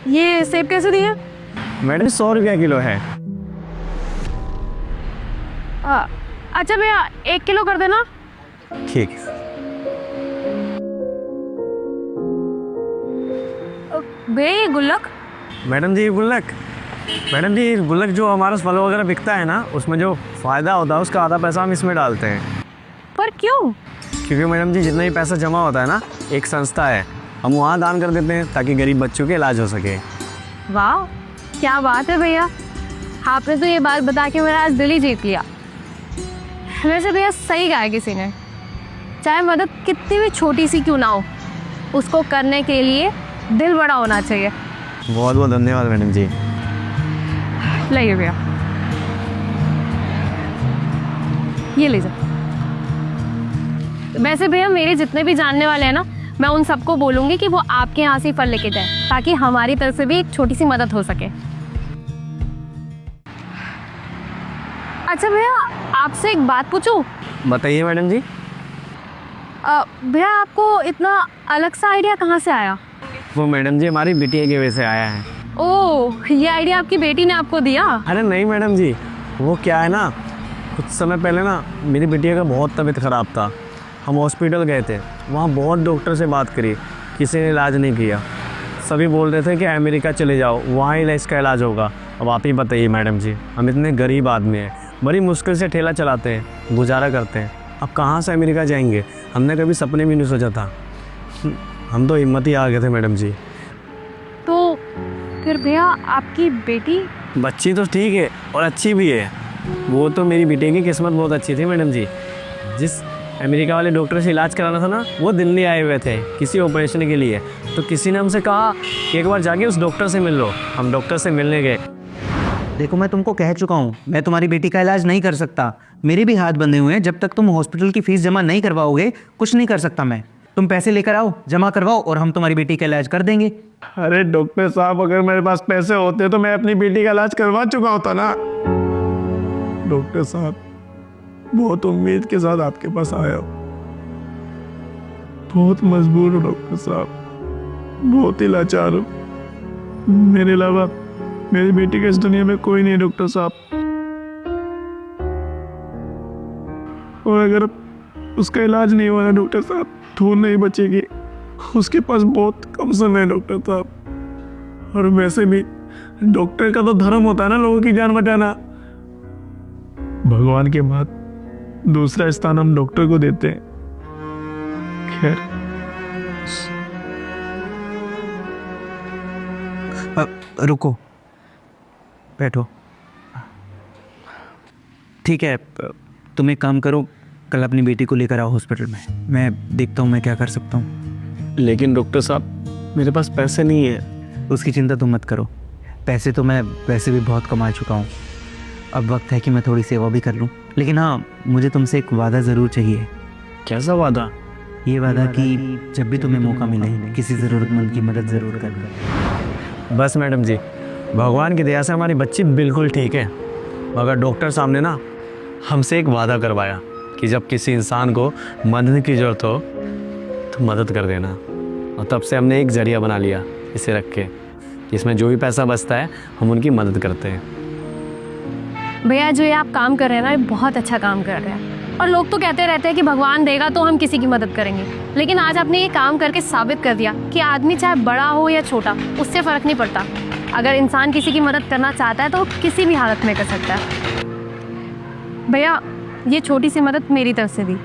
ये सेब कैसे दिए? मैडम 100 रुपया किलो है। अच्छा भैया 1 किलो कर देना। ठीक। भैया ये गुल्लक? मैडम जी गुल्लक, मैडम जी गुल्लक जो हमारा फल वगैरह बिकता है ना, उसमें जो फ़ायदा होता है उसका आधा पैसा हम इसमें डालते हैं। पर क्यों? क्योंकि मैडम जी जितना ही पैसा जमा होता है ना, एक संस्था है, हम वहाँ दान कर देते हैं ताकि गरीब बच्चों के इलाज हो सके। वाह क्या बात है भैया, आपने तो ये बात बता के मेरा आज दिल ही जीत लिया। वैसे भैया सही कहा है किसी ने, चाहे मदद कितनी भी छोटी सी क्यों ना हो, उसको करने के लिए दिल बड़ा होना चाहिए। बहुत बहुत धन्यवाद मैडम जी। लाइए भैया, ये लीजिए। वैसे भैया मेरे जितने भी जानने वाले हैं ना, मैं उन सबको बोलूँगी कि वो आपके यहाँ से फल लेके जाए, ताकि हमारी तरफ से भी एक छोटी सी मदद हो सके। अच्छा भैया आपसे एक बात पूछूं? बताइए मैडम जी। भैया आपको इतना अलग सा आइडिया कहाँ से आया? वो मैडम जी हमारी बिटिया की वजह से आया है। ओह, ये आइडिया आपकी बेटी ने आपको दिया? अरे नहीं मैडम जी, वो क्या है ना, कुछ समय पहले ना मेरी बिटिया का बहुत तबीयत ख़राब था। हम हॉस्पिटल गए थे, वहाँ बहुत डॉक्टर से बात करी, किसी ने इलाज नहीं किया। सभी बोल रहे थे कि अमेरिका चले जाओ, वहाँ ही इसका इलाज होगा। अब आप ही बताइए मैडम जी, हम इतने गरीब आदमी हैं, बड़ी मुश्किल से ठेला चलाते हैं, गुजारा करते हैं, अब कहाँ से अमेरिका जाएंगे? हमने कभी सपने भी नहीं सोचा था। हम तो हिम्मत ही आ गए थे मैडम जी। तो फिर भैया आपकी बेटी? बच्ची तो ठीक है और अच्छी भी है। वो तो मेरी बेटी की किस्मत बहुत अच्छी थी मैडम जी। जिस अमेरिका वाले डॉक्टर से इलाज कराना था ना, वो दिल्ली आए हुए थे किसी ऑपरेशन के लिए। तो किसी ने हमसे कहा कि एक बार जाके उस डॉक्टर से मिल लो। हम डॉक्टर से मिलने गए। देखो मैं तुमको कह चुका हूँ, मैं तुम्हारी बेटी का इलाज नहीं कर सकता। मेरे भी हाथ बंधे हुए हैं, जब तक तुम हॉस्पिटल की फीस जमा नहीं करवाओगे कुछ नहीं कर सकता मैं। तुम पैसे लेकर आओ, जमा करवाओ और हम तुम्हारी बेटी का इलाज कर देंगे। अरे डॉक्टर साहब, अगर मेरे पास पैसे होते तो मैं अपनी बेटी का इलाज करवा चुका होता ना। डॉक्टर साहब बहुत उम्मीद के साथ आपके पास आया हूँ, बहुत मजबूर हूँ डॉक्टर साहब, बहुत ही लाचार हूँ। मेरे अलावा मेरी बेटी के इस दुनिया में कोई नहीं डॉक्टर साहब। और अगर उसका इलाज नहीं हुआ ना डॉक्टर साहब, तो नहीं बचेगी। उसके पास बहुत कम समय है डॉक्टर साहब। और वैसे भी डॉक्टर का तो धर्म होता है ना लोगों की जान बचाना। भगवान के बाद दूसरा स्थान हम डॉक्टर को देते हैं। खैर रुको, बैठो। ठीक है, तुम एक काम करो, कल अपनी बेटी को लेकर आओ हॉस्पिटल में। मैं देखता हूँ मैं क्या कर सकता हूँ। लेकिन डॉक्टर साहब मेरे पास पैसे नहीं है। उसकी चिंता तुम मत करो, पैसे तो मैं वैसे भी बहुत कमा चुका हूँ। अब वक्त है कि मैं थोड़ी सेवा भी कर लूँ। लेकिन हाँ, मुझे तुमसे एक वादा ज़रूर चाहिए। कैसा वादा? ये वादा कि जब भी तुम्हें मौका मिले किसी ज़रूरतमंद की मदद ज़रूर करना। बस मैडम जी, भगवान की दया से हमारी बच्ची बिल्कुल ठीक है, मगर डॉक्टर साहब ने ना हमसे एक वादा करवाया कि जब किसी इंसान को मदद की ज़रूरत हो तो मदद कर देना। और तब से हमने एक जरिया बना लिया इसे रख के, इसमें जो भी पैसा बचता है हम उनकी मदद करते हैं। भैया जो ये आप काम कर रहे हैं ना, ये बहुत अच्छा काम कर रहे हैं। और लोग तो कहते रहते हैं कि भगवान देगा तो हम किसी की मदद करेंगे, लेकिन आज आपने ये काम करके साबित कर दिया कि आदमी चाहे बड़ा हो या छोटा, उससे फ़र्क नहीं पड़ता। अगर इंसान किसी की मदद करना चाहता है तो वो किसी भी हालत में कर सकता है। भैया ये छोटी सी मदद मेरी तरफ से दी।